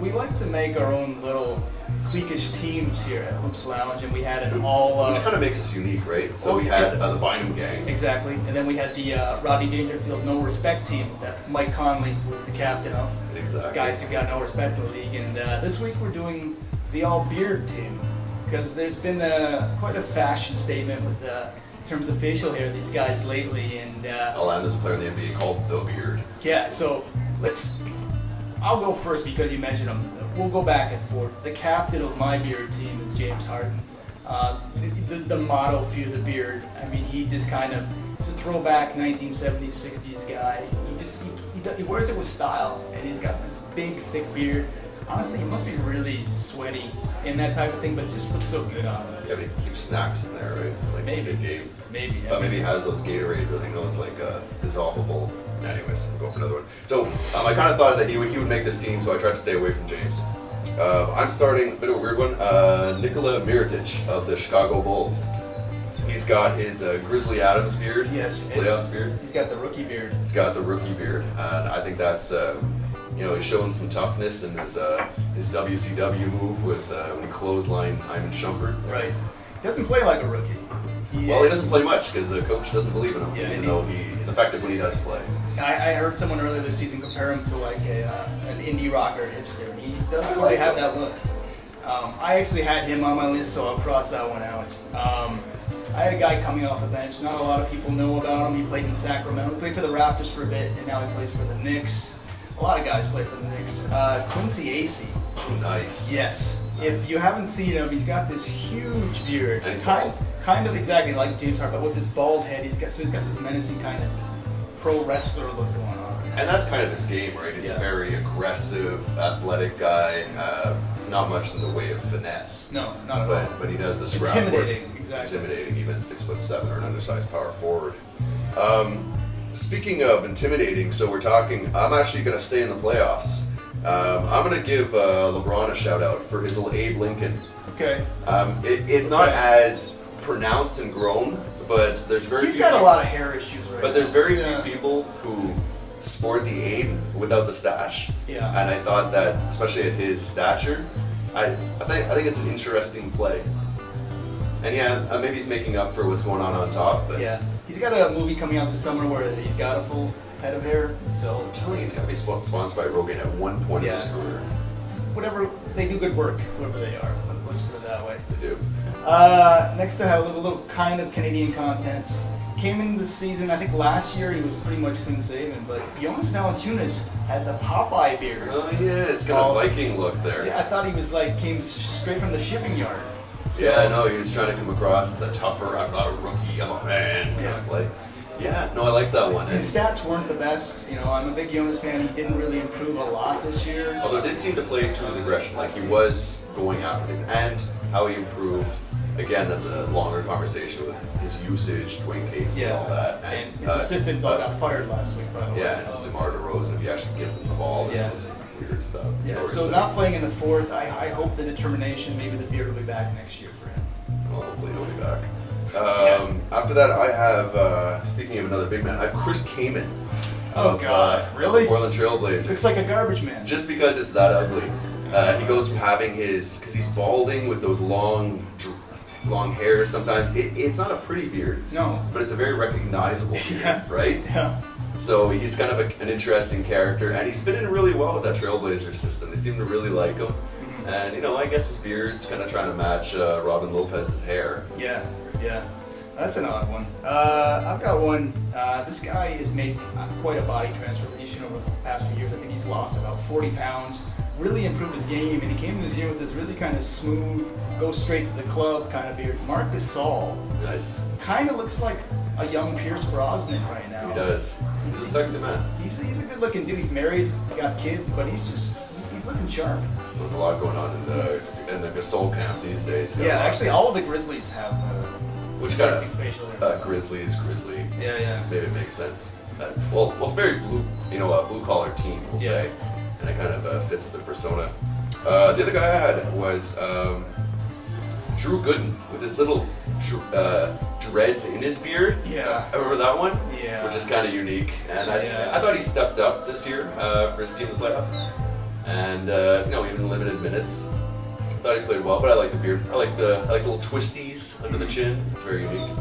we like to make our own little cliquish teams here at Hoops Lounge, and we had an all... which kind of makes us unique, right? So we had the Bynum gang. Exactly, and then we had the Rodney Dangerfield No Respect team that Mike Conley was the captain of. Exactly. Guys who got no respect in the league, and this week we're doing the all beard team, because there's been quite a fashion statement with in terms of facial hair these guys lately, and there's a player in the NBA called The Beard. Yeah, so I'll go first because you mentioned him. We'll go back and forth. The captain of my beard team is James Harden. The motto "Fear the Beard." I mean, he just he's a throwback 1970s, 60s guy. He wears it with style, and he's got this big, thick beard. Honestly, he must be really sweaty in that type of thing, but it just looks so good on him. Yeah, but he keeps snacks in there, right? Like Maybe. mid-game. Maybe. But maybe he has those Gatorade, I think those like dissolvable. Anyways, we'll go for another one. So I kind of thought that he would make this team, so I tried to stay away from James. I'm starting a bit of a weird one. Nikola Mirotic of the Chicago Bulls. He's got his Grizzly Adams beard. Yes. His playoffs beard. He's got the rookie beard. He's got the rookie beard, and I think that's he's showing some toughness in his WCW move with when he clotheslined Ivan Shumpert. Right. He doesn't play like a rookie. He doesn't play much because the coach doesn't believe in him, even though he's effective when he does play. I heard someone earlier this season compare him to like an indie rocker hipster. He does totally have that look. I actually had him on my list, so I'll cross that one out. I had a guy coming off the bench. Not a lot of people know about him. He played in Sacramento. He played for the Raptors for a bit, and now he plays for the Knicks. A lot of guys play for the Knicks. Quincy Acy. Nice. Yes. If you haven't seen him, he's got this huge beard. And he's bald. Kind of exactly like James Harden, but with this bald head, he's got this menacing kind of pro wrestler look going on. And that's kind of his game, right? He's a very aggressive, athletic guy. Not much in the way of finesse. No, not at all. But he does the scrap Intimidating, work. exactly. Intimidating, even 6'7" or an undersized power forward. Speaking of intimidating, so I'm actually going to stay in the playoffs. I'm going to give LeBron a shout out for his little Abe Lincoln. Okay. It's not as pronounced and grown, but there's very He's got a lot of hair issues right But there's very now. few people who sport the Abe without the stash. Yeah. And I thought that, especially at his stature, I think it's an interesting play. And maybe he's making up for what's going on top. But Yeah. He's got a movie coming out this summer where he's got a full head of hair. So I'm telling you, he's got to be sponsored by Rogan at one point in his career. whatever, they do good work, whoever they are. Let's put it that way. They do. Next I have a little kind of Canadian content. Came into the season, I think last year he was pretty much clean shaven, but Jonas Valanciunas had the Popeye beard. Oh yeah, it's got a Viking look there. Yeah, I thought he was came straight from the shipping yard. So, Yeah, no, he was trying to come across as a tougher, I'm not a rookie, I'm a man. Yeah, no, I like that one. His stats weren't the best. I'm a big Jonas fan. He didn't really improve a lot this year. Although it did seem to play to his aggression, like he was going after things, and how he improved. Again, that's a longer conversation with his usage, Dwayne Casey, and all that. And his assistants all got fired last week, by the way. Yeah, and DeMar DeRozan, if he actually gives him the ball, there's some weird stuff. Yeah, so not playing in the fourth, I hope the determination, maybe the beard will be back next year for him. Well, hopefully he'll be back. After that, I have, speaking of another big man, I have Chris Kaman. Oh, God. Really? The Portland Trailblazers. Looks like a garbage man. Just because it's that ugly. He goes from having because he's balding with those long hair sometimes. It's not a pretty beard. No. But it's a very recognizable beard, right? Yeah. So he's kind of an interesting character, and he's fit in really well with that Trailblazers system. They seem to really like him. And, I guess his beard's kind of trying to match Robin Lopez's hair. Yeah. That's an odd one. I've got one. This guy has made quite a body transformation over the past few years. I think he's lost about 40 pounds. Really improved his game, and he came this year with this really kind of smooth, go straight to the club kind of beard. Marc Gasol. Nice. Kind of looks like a young Pierce Brosnan right now. He does. He's a sexy man. He's a good looking dude. He's married, got kids, but he's looking sharp. There's a lot going on in the Gasol camp these days. Yeah, actually, all of the Grizzlies have which kind facial hair. of grizzly. Yeah. Maybe it makes sense. Well, it's very blue, a blue collar team, we'll say, and it kind of fits the persona. The other guy I had was Drew Gooden with his little dreads in his beard. Yeah. Remember that one? Yeah. Which is kind of unique, and I thought he stepped up this year for his team in the playoffs. and even limited minutes. I thought he played well, but I like the beard. I like the little twisties under the chin. It's very unique.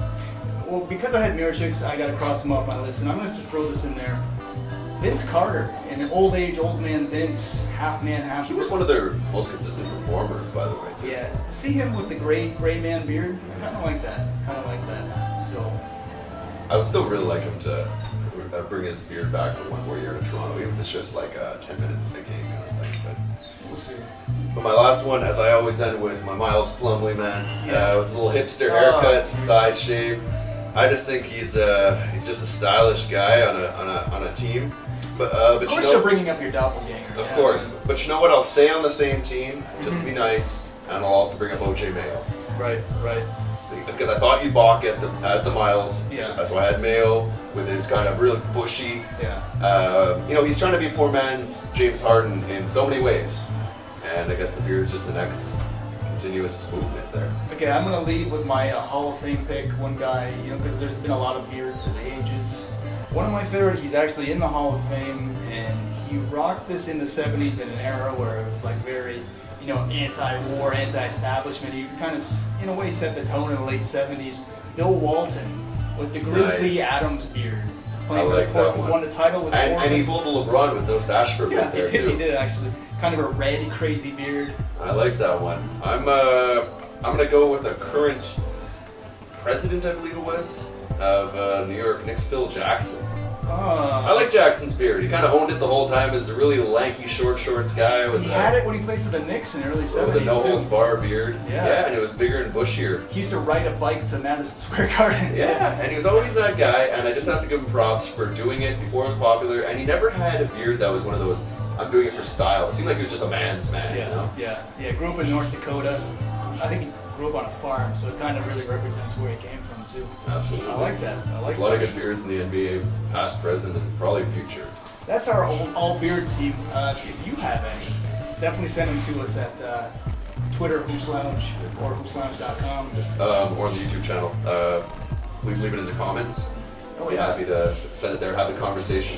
Well, because I had Mirotic, I got to cross him off my list, and I'm going to throw this in there. Vince Carter, an old man Vince, half man, half. He was one of their most consistent performers, by the way. Too. Yeah, see him with the gray man beard. I kind of like that. So I would still really like him to bring his beard back for one more year in Toronto, even if it's just like 10 minutes in the game kind of thing. But we'll see. But my last one, as I always end with, my Miles Plumlee, man, Yeah. with a little hipster haircut, geez. side shave. I just think he's just a stylish guy on a team. But Of course, you're bringing up your doppelganger. Of course, but you know what? I'll stay on the same team just to be nice, and I'll also bring up OJ Mayo. Right. Because I thought you'd balk at the Miles, Yeah. so I had Mayo with his kind of really bushy. Yeah. He's trying to be poor man's James Harden in so many ways, and I guess the beard is just the next continuous movement there. Okay, I'm gonna lead with my Hall of Fame pick. One guy, because there's been a lot of beards through the ages. One of my favorites. He's actually in the Hall of Fame, and he rocked this in the '70s in an era where it was like very, anti-war, anti-establishment. He kind of, in a way, set the tone in the late '70s. Bill Walton with the Grizzly Nice. Adams beard, I playing like for that Portland, one. won the title with And Portland. he pulled the LeBron with no stash for a Yeah, bit there he did. too. He did actually. Kind of a red, crazy beard. I like that one. I'm gonna go with a current president, I believe it was, of New York Knicks, Phil Jackson. I like Jackson's beard. He kind of owned it the whole time as a really lanky, shorts guy with He had it when he played for the Knicks in the early with '70s a no holds too. bar beard. Yeah. And it was bigger and bushier. He used to ride a bike to Madison Square Garden. Yeah, and he was always that guy, and I just have to give him props for doing it before it was popular. And he never had a beard that was one of those, I'm doing it for style. It seemed like he was just a man's man, you know? Yeah. Grew up in North Dakota. I think he grew up on a farm, so it kind of really represents where he came from too. Absolutely. I like that. There's a lot of good beards in the NBA, past, present, and probably future. That's our all beard team. If you have any, definitely send them to us at Twitter Hoops Lounge or hoopslounge.com. Or the YouTube channel. Please leave it in the comments. Oh Be yeah. happy to send it there, have the conversation.